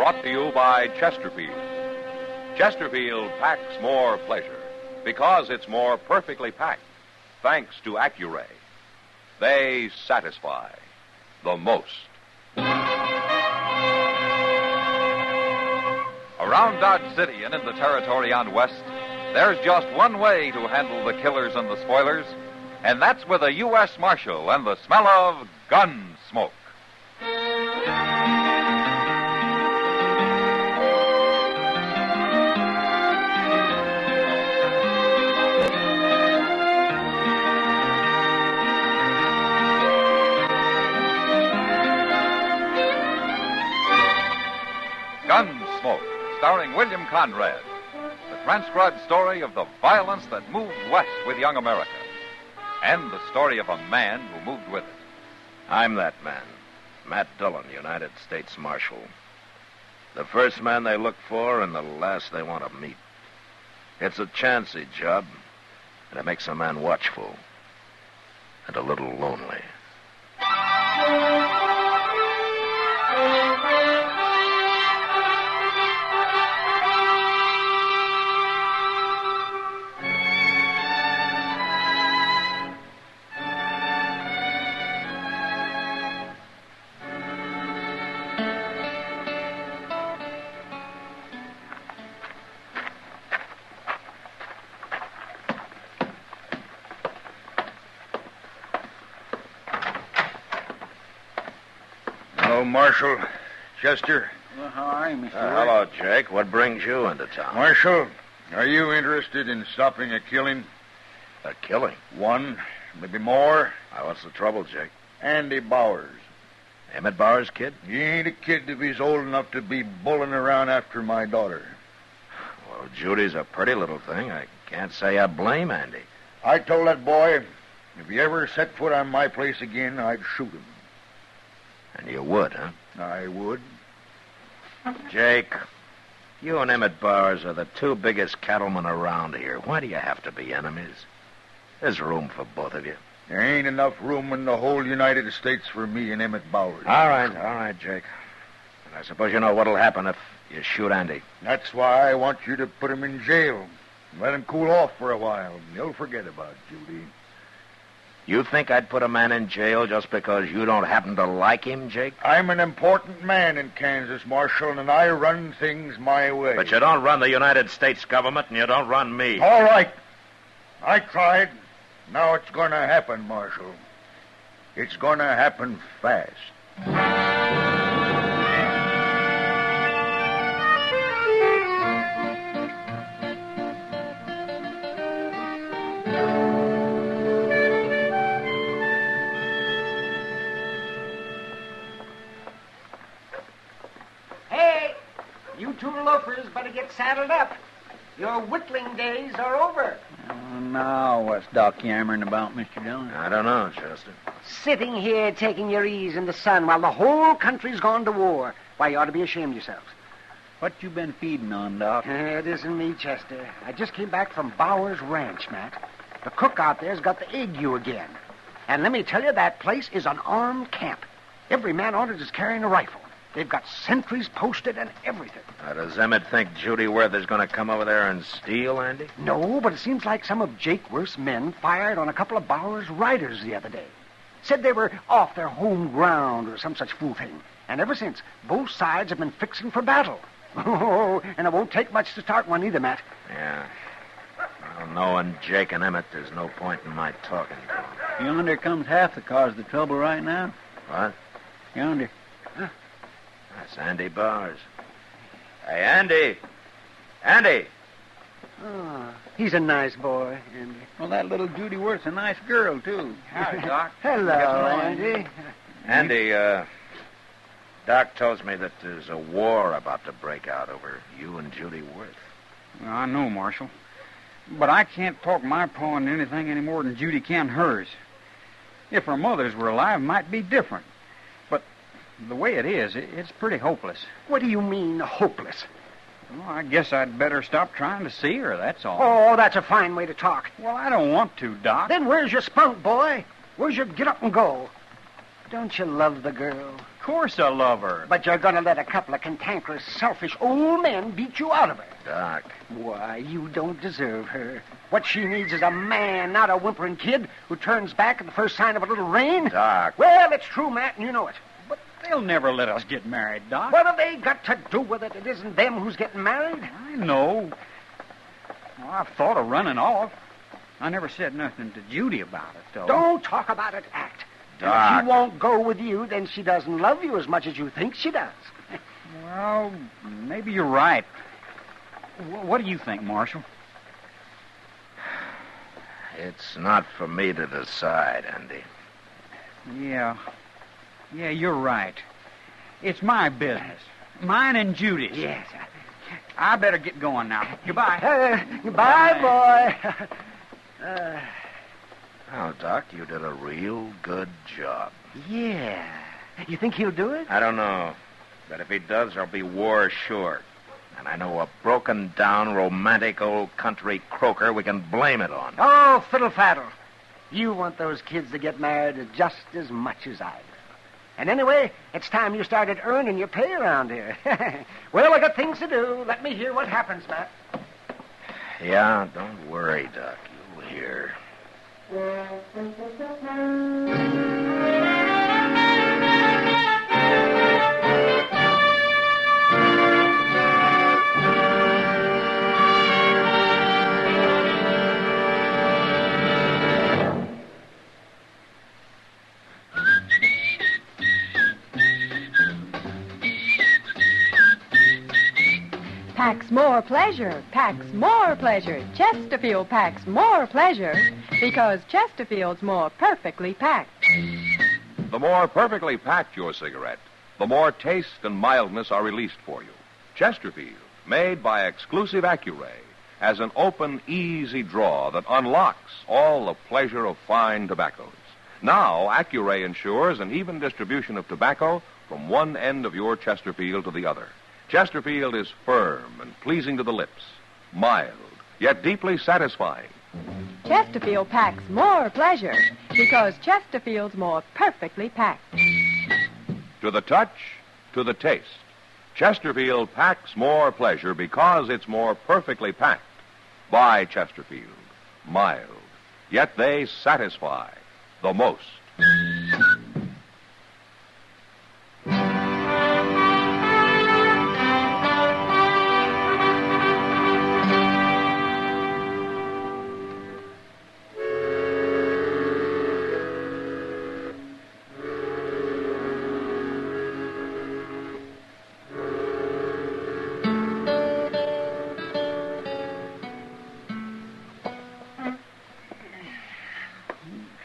Brought to you by Chesterfield. Chesterfield packs more pleasure because it's more perfectly packed, thanks to Accuray. They satisfy the most. Around Dodge City and in the territory on West, there's just one way to handle the killers and the spoilers, and that's with a U.S. Marshal and the smell of Gunsmoke. Gunsmoke, starring William Conrad. The transcribed story of the violence that moved west with young America. And the story of a man who moved with it. I'm that man, Matt Dillon, United States Marshal. The first man they look for and the last they want to meet. It's a chancy job, and it makes a man watchful and a little lonely. Hello, Marshal. Chester. Well, how are you, Mr. Hello, Jake. What brings you into town? Marshal, are you interested in stopping a killing? A killing? One, maybe more. What's the trouble, Jake? Andy Bowers. Emmett Bowers' kid? He ain't a kid if he's old enough to be bulling around after my daughter. Well, Judy's a pretty little thing. I can't say I blame Andy. I told that boy, if he ever set foot on my place again, I'd shoot him. And you would, huh? I would. Jake, you and Emmett Bowers are the two biggest cattlemen around here. Why do you have to be enemies? There's room for both of you. There ain't enough room in the whole United States for me and Emmett Bowers. All right, Jake. And I suppose you know what'll happen if you shoot Andy. That's why I want you to put him in jail. Let him cool off for a while. He'll forget about Judy. You think I'd put a man in jail just because you don't happen to like him, Jake? I'm an important man in Kansas, Marshal, and I run things my way. But you don't run the United States government, and you don't run me. All right. I tried. Now it's going to happen, Marshal. It's going to happen fast. You two loafers better get saddled up. Your whittling days are over. Now, what's Doc yammering about, Mr. Dillon? I don't know, Chester. Sitting here taking your ease in the sun while the whole country's gone to war. Why, you ought to be ashamed of yourselves. What you been feeding on, Doc? It isn't me, Chester. I just came back from Bowers Ranch, Matt. The cook out there's got the ague again. And let me tell you, that place is an armed camp. Every man on it is carrying a rifle. They've got sentries posted and everything. Now, does Emmett think Judy Worth is going to come over there and steal, Andy? No, but it seems like some of Jake Worth's men fired on a couple of Bowers' riders the other day. Said they were off their home ground or some such fool thing. And ever since, both sides have been fixing for battle. Oh, and it won't take much to start one either, Matt. Yeah. Well, knowing Jake and Emmett, there's no point in my talking to them. Yonder comes half the cause of the trouble right now. What? Yonder. That's Andy Bowers. Hey, Andy! Andy! Oh, he's a nice boy, Andy. Well, that little Judy Worth's a nice girl, too. Howdy, Doc. Hello, Andy. Andy, Doc tells me that there's a war about to break out over you and Judy Worth. Well, I know, Marshal. But I can't talk my paw into anything any more than Judy can hers. If her mothers were alive, it might be different. But the way it is, it's pretty hopeless. What do you mean, hopeless? Well, I guess I'd better stop trying to see her, that's all. Oh, that's a fine way to talk. Well, I don't want to, Doc. Then where's your spunk, boy? Where's your get up and go? Don't you love the girl? course I love her. But you're going to let a couple of cantankerous, selfish old men beat you out of her. Doc. Why, you don't deserve her. What she needs is a man, not a whimpering kid who turns back at the first sign of a little rain. Doc. Well, it's true, Matt, and you know it. But they'll never let us get married, Doc. What have they got to do with it? It isn't them who's getting married. I know. Well, I've thought of running off. I never said nothing to Judy about it, though. Don't talk about it, act. And Doc. if she won't go with you, then she doesn't love you as much as you think she does. Well, maybe you're right. What do you think, Marshal? It's not for me to decide, Andy. Yeah, you're right. It's my business. Mine and Judy's. Yes. I better get going now. Goodbye. Goodbye, boy. Oh, Doc, you did a real good job. Yeah. You think he'll do it? I don't know. But if he does, there'll be war sure. And I know a broken-down, romantic old country croaker we can blame it on. Oh, fiddle-faddle. You want those kids to get married just as much as I do. And anyway, it's time you started earning your pay around here. Well, I got things to do. Let me hear what happens, Matt. Yeah, don't worry, Doc. You'll hear. Packs more pleasure, packs more pleasure. Chesterfield packs more pleasure because Chesterfield's more perfectly packed. The more perfectly packed your cigarette, the more taste and mildness are released for you. Chesterfield, made by exclusive Accuray, has an open, easy draw that unlocks all the pleasure of fine tobaccos. Now, Accuray ensures an even distribution of tobacco from one end of your Chesterfield to the other. Chesterfield is firm and pleasing to the lips, mild, yet deeply satisfying. Chesterfield packs more pleasure because Chesterfield's more perfectly packed. To the touch, to the taste, Chesterfield packs more pleasure because it's more perfectly packed. By Chesterfield, mild, yet they satisfy the most.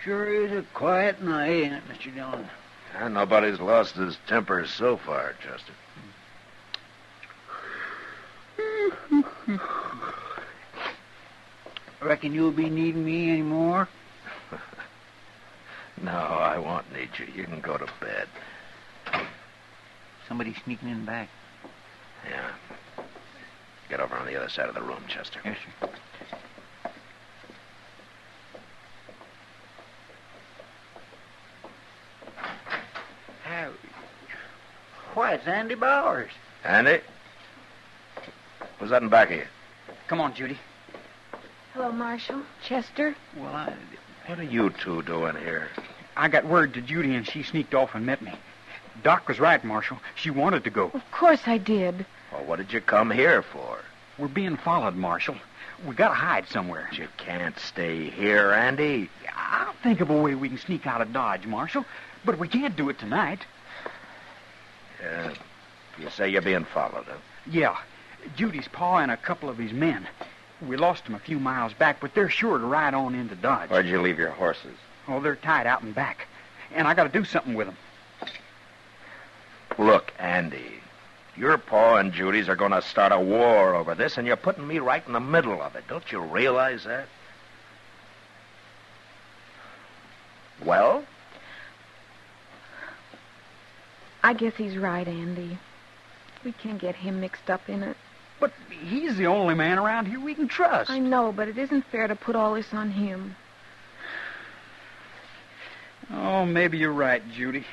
Sure is a quiet night, ain't it, Mr. Dillon? And nobody's lost his temper so far, Chester. Reckon you'll be needing me any more? No, I won't need you. You can go to bed. Somebody sneaking in back. Yeah. Get over on the other side of the room, Chester. Yes, sir. Why, it's Andy Bowers. Andy? Who's that in back of you? Come on, Judy. Hello, Marshal. Chester? Well, What are you two doing here? I got word to Judy, and she sneaked off and met me. Doc was right, Marshal. She wanted to go. Of course I did. Well, what did you come here for? We're being followed, Marshal. We gotta hide somewhere. You can't stay here, Andy. I'll think of a way we can sneak out of Dodge, Marshal. But we can't do it tonight. You say you're being followed, huh? Yeah. Judy's pa and a couple of his men. We lost them a few miles back, but they're sure to ride on into Dodge. Where'd you leave your horses? Oh, they're tied out and back. And I gotta do something with them. Look, Andy, your pa and Judy's are going to start a war over this, and you're putting me right in the middle of it. Don't you realize that? Well? I guess he's right, Andy. We can't get him mixed up in it. But he's the only man around here we can trust. I know, but it isn't fair to put all this on him. Oh, maybe you're right, Judy.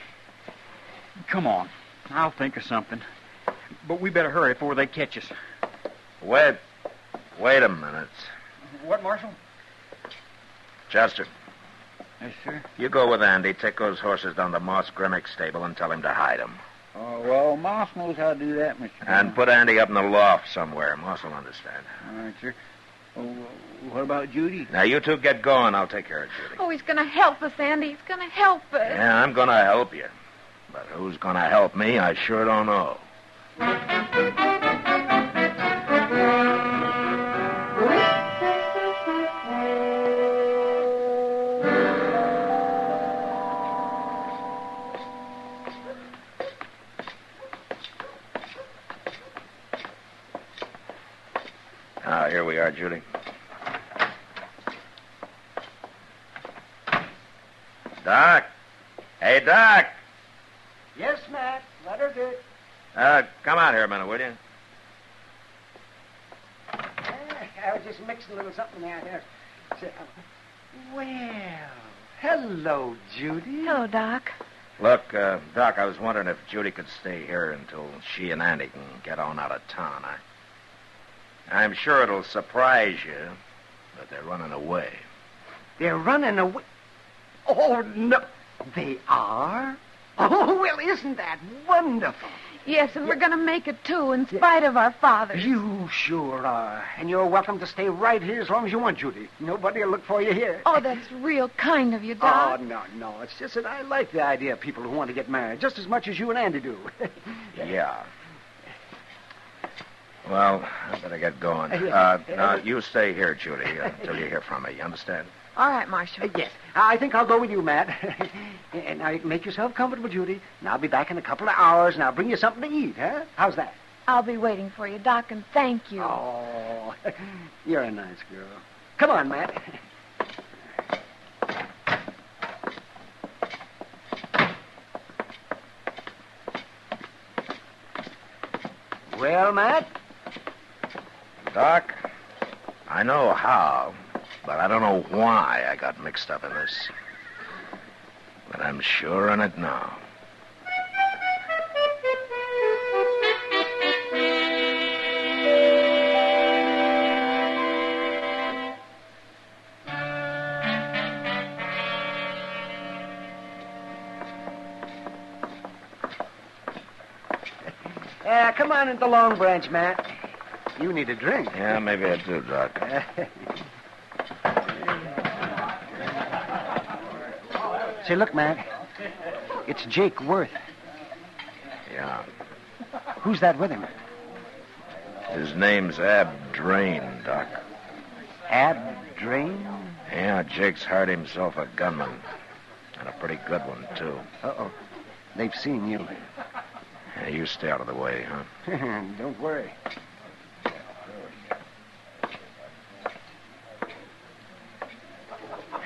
Come on. I'll think of something. But we better hurry before they catch us. Wait a minute. What, Marshal? Chester, Yes, sir. you go with Andy, take those horses down to Moss Grimmick's stable and tell him to hide them. Oh, well, Moss knows how to do that, Mr. And Dillon. put Andy up in the loft somewhere. Moss will understand. All right, sir. Oh, what about Judy? Now, you two get going. I'll take care of Judy. Oh, he's going to help us, Andy. He's going to help us. Yeah, I'm going to help you. But who's going to help me, I sure don't know. Here we are, Judy. Doc. Hey, Doc. Yes, Matt. Let her do. Come out here a minute, will you? I was just mixing a little something there. Well, hello, Judy. Hello, Doc. Look, Doc, I was wondering if Judy could stay here until she and Andy can get on out of town. I'm sure it'll surprise you that they're running away. They're running away. Oh, no. They are? Oh, well, isn't that wonderful? Yes, and we're going to make it, too, in spite of our fathers. You sure are. And you're welcome to stay right here as long as you want, Judy. Nobody will look for you here. Oh, that's real kind of you, Doc. Oh, no. It's just that I like the idea of people who want to get married just as much as you and Andy do. Yeah. Well, I better get going. Now, you stay here, Judy, until you hear from me. You understand? All right, Marshal. Yes. I think I'll go with you, Matt. And now, make yourself comfortable, Judy. And I'll be back in a couple of hours, and I'll bring you something to eat, huh? How's that? I'll be waiting for you, Doc, and thank you. Oh, you're a nice girl. Come on, Matt. Well, Matt? Doc, I know how, but I don't know why I got mixed up in this. But I'm sure in it now. Come on into Long Branch, Matt. You need a drink. Yeah, maybe I do, Doc. Say, look, Matt. It's Jake Worth. Yeah. Who's that with him? His name's Ab Drain, Doc. Ab Drain? Yeah, Jake's hired himself a gunman. And a pretty good one, too. Uh-oh. They've seen you. Yeah, you stay out of the way, huh? Don't worry.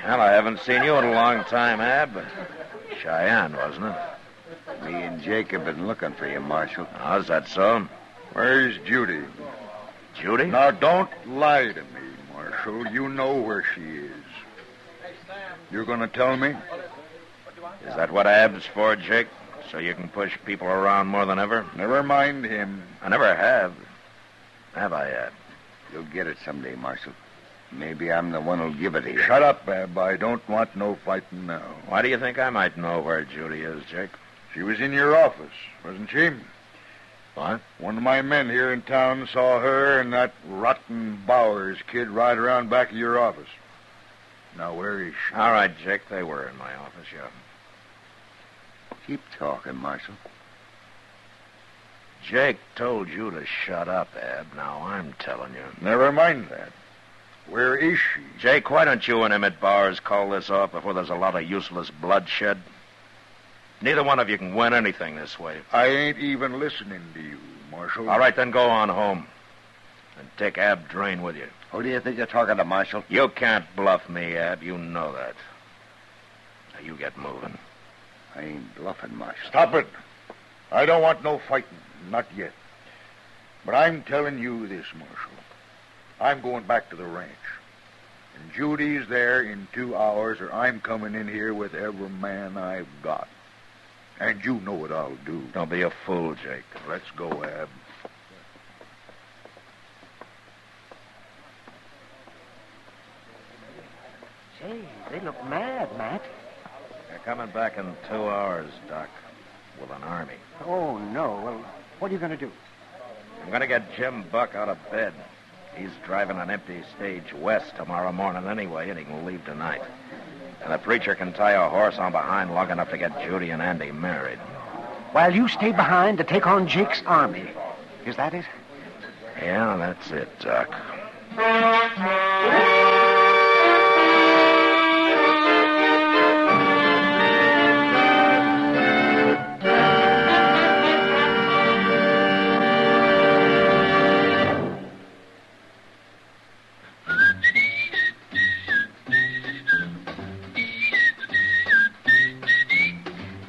Well, I haven't seen you in a long time, Ab. Cheyenne, wasn't it? Me and Jake have been looking for you, Marshal. How's that so? Where's Judy? Judy? Now, don't lie to me, Marshal. You know where she is. You're going to tell me? Is that what Ab's for, Jake? So you can push people around more than ever? Never mind him. I never have. Have I, Ab? You'll get it someday, Marshal. Maybe I'm the one who'll give it to you. Shut up, Ab. I don't want no fighting now. Why do you think I might know where Judy is, Jake? She was in your office, wasn't she? What? One of my men here in town saw her and that rotten Bowers kid ride around back of your office. Now, where is she? All right, Jake, they were in my office, yeah. Keep talking, Marshal. Jake told you to shut up, Ab. Now I'm telling you. Never mind that. Where is she? Jake, why don't you and Emmett Bowers call this off before there's a lot of useless bloodshed? Neither one of you can win anything this way. I ain't even listening to you, Marshal. All right, then go on home. And take Ab Drain with you. Who do you think you're talking to, Marshal? You can't bluff me, Ab. You know that. Now, you get moving. I ain't bluffing, Marshal. Stop it. I don't want no fighting. Not yet. But I'm telling you this, Marshal. I'm going back to the ranch. And Judy's there in 2 hours, or I'm coming in here with every man I've got. And you know what I'll do. Don't be a fool, Jake. Let's go, Ab. Say, they look mad, Matt. They're coming back in 2 hours, Doc, with an army. Oh, no. Well, what are you going to do? I'm going to get Jim Buck out of bed. He's driving an empty stage west tomorrow morning anyway, and he can leave tonight. And the preacher can tie a horse on behind long enough to get Judy and Andy married. While you stay behind to take on Jake's army. Is that it? Yeah, that's it, Doc.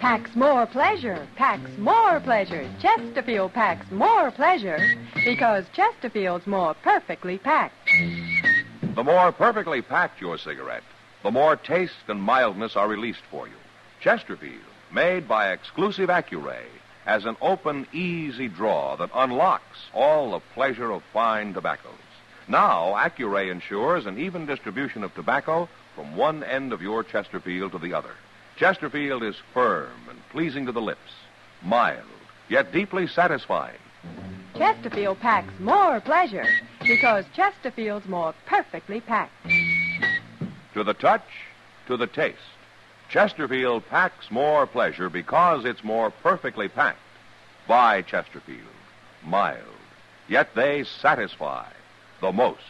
Packs more pleasure, packs more pleasure. Chesterfield packs more pleasure because Chesterfield's more perfectly packed. The more perfectly packed your cigarette, the more taste and mildness are released for you. Chesterfield, made by exclusive Accuray, has an open, easy draw that unlocks all the pleasure of fine tobaccos. Now, Accuray ensures an even distribution of tobacco from one end of your Chesterfield to the other. Chesterfield is firm and pleasing to the lips, mild, yet deeply satisfying. Chesterfield packs more pleasure because Chesterfield's more perfectly packed. To the touch, to the taste, Chesterfield packs more pleasure because it's more perfectly packed. By Chesterfield, mild, yet they satisfy the most.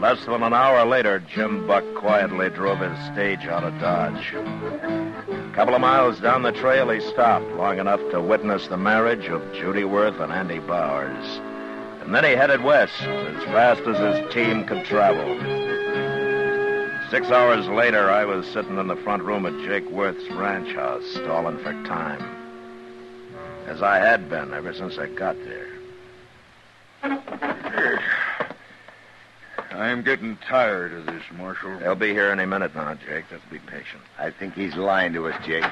Less than an hour later, Jim Buck quietly drove his stage out of Dodge. A couple of miles down the trail, he stopped long enough to witness the marriage of Judy Worth and Andy Bowers. And then he headed west as fast as his team could travel. 6 hours later, I was sitting in the front room at Jake Worth's ranch house, stalling for time. As I had been ever since I got there. I'm getting tired of this, Marshal. They'll be here any minute now, Jake. Just be patient. I think he's lying to us, Jake.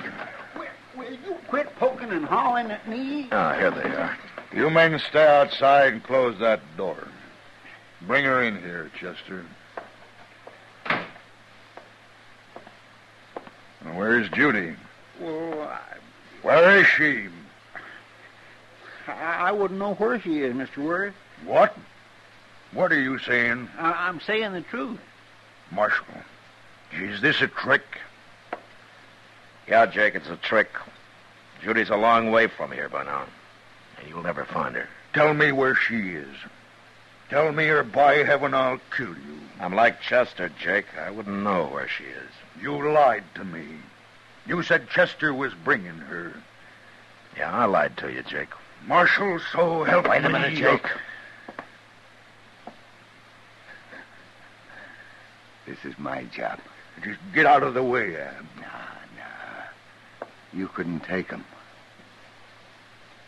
Will you quit poking and hauling at me? Ah, here they are. You men stay outside and close that door. Bring her in here, Chester. Now, where's Judy? Well, Where is she? I wouldn't know where she is, Mr. Worth. What? What are you saying? I'm saying the truth. Marshal, is this a trick? Yeah, Jake, it's a trick. Judy's a long way from here by now. And you'll never find her. Tell me where she is. Tell me or by heaven I'll kill you. I'm like Chester, Jake. I wouldn't know where she is. You lied to me. You said Chester was bringing her. Yeah, I lied to you, Jake. Marshal, so help me. Wait a minute, Jake. This is my job. Just get out of the way, Ab. Nah. You couldn't take him.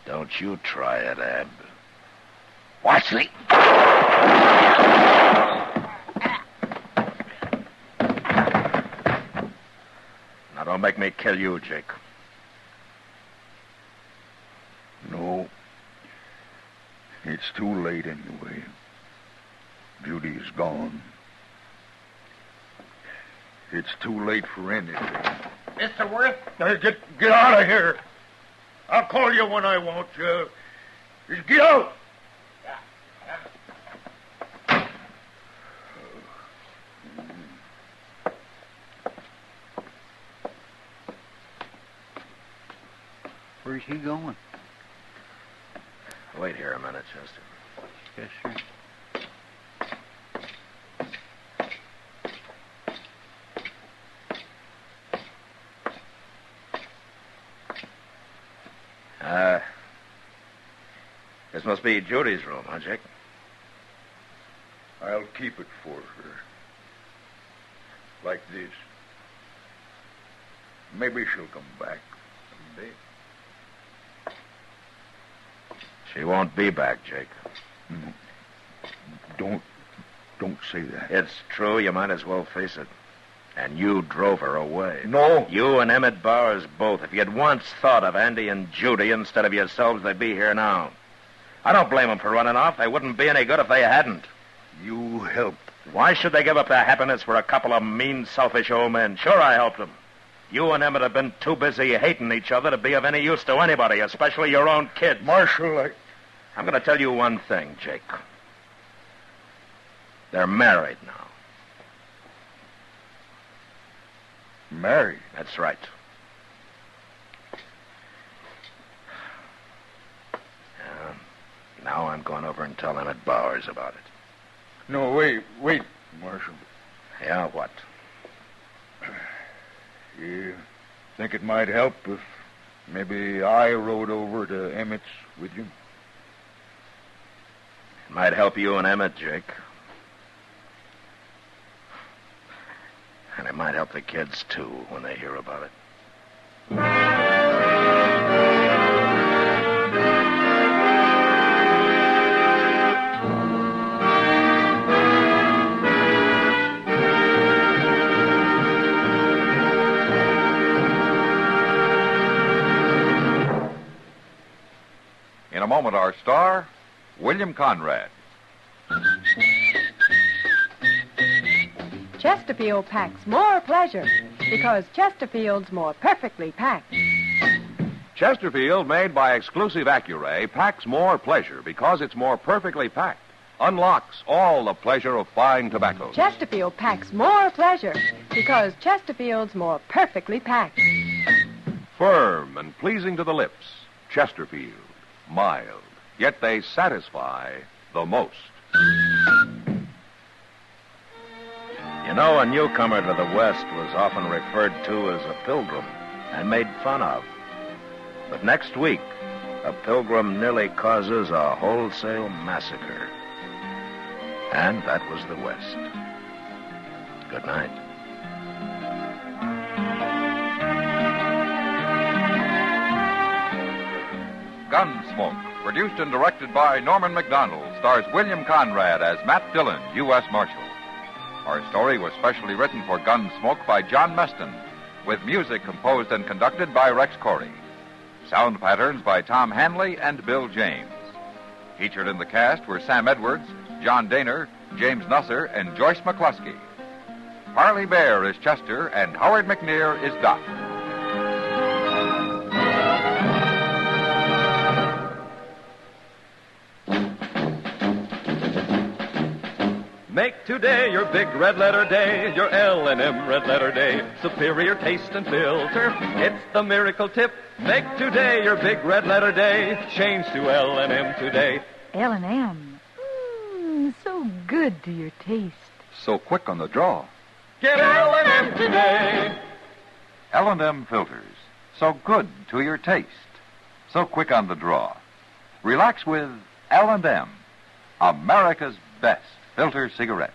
Don't you try it, Ab. Watch me. Now, don't make me kill you, Jake. No. It's too late anyway. Judy's gone. It's too late for anything. Mr. Worth? Now, get out of here. I'll call you when I want you. Just get out. Where's he going? Wait here a minute, Chester. Yes, sir. This must be Judy's room, huh, Jake? I'll keep it for her. Like this. maybe she'll come back someday. She won't be back, Jake. Don't say that. It's true. You might as well face it. And you drove her away. No. You and Emmett Bowers both. If you'd once thought of Andy and Judy instead of yourselves, they'd be here now. I don't blame them for running off. They wouldn't be any good if they hadn't. You helped. Why should they give up their happiness for a couple of mean, selfish old men? Sure, I helped them. You and Emmett have been too busy hating each other to be of any use to anybody, especially your own kids. Marshal, I'm going to tell you one thing, Jake. They're married now. Married? That's right. Now I'm going over and tell Emmett Bowers about it. No, wait, Marshal. Yeah, what? You think it might help if maybe I rode over to Emmett's with you? It might help you and Emmett, Jake. And it might help the kids, too, when they hear about it. In a moment, our star, William Conrad. Chesterfield packs more pleasure because Chesterfield's more perfectly packed. Chesterfield, made by exclusive Accuray, packs more pleasure because it's more perfectly packed. Unlocks all the pleasure of fine tobaccos. Chesterfield packs more pleasure because Chesterfield's more perfectly packed. Firm and pleasing to the lips. Chesterfield. Mild. Yet they satisfy the most. You know, a newcomer to the West was often referred to as a pilgrim and made fun of. But next week, a pilgrim nearly causes a wholesale massacre. And that was the West. Good night. Gunsmoke, produced and directed by Norman Macdonnell, stars William Conrad as Matt Dillon, U.S. Marshal. Our story was specially written for Gunsmoke by John Meston, with music composed and conducted by Rex Corey. Sound patterns by Tom Hanley and Bill James. Featured in the cast were Sam Edwards, John Dehner, James Nusser, and Joyce McCluskey. Parley Baer is Chester, and Howard McNear is Doc. Make today your big red letter day, your L&M red letter day. Superior taste and filter, it's the miracle tip. Make today your big red letter day. Change to L&M today. L&M. So good to your taste. So quick on the draw. Get L&M today. L&M filters. So good to your taste. So quick on the draw. Relax with L&M, America's best filter cigarette.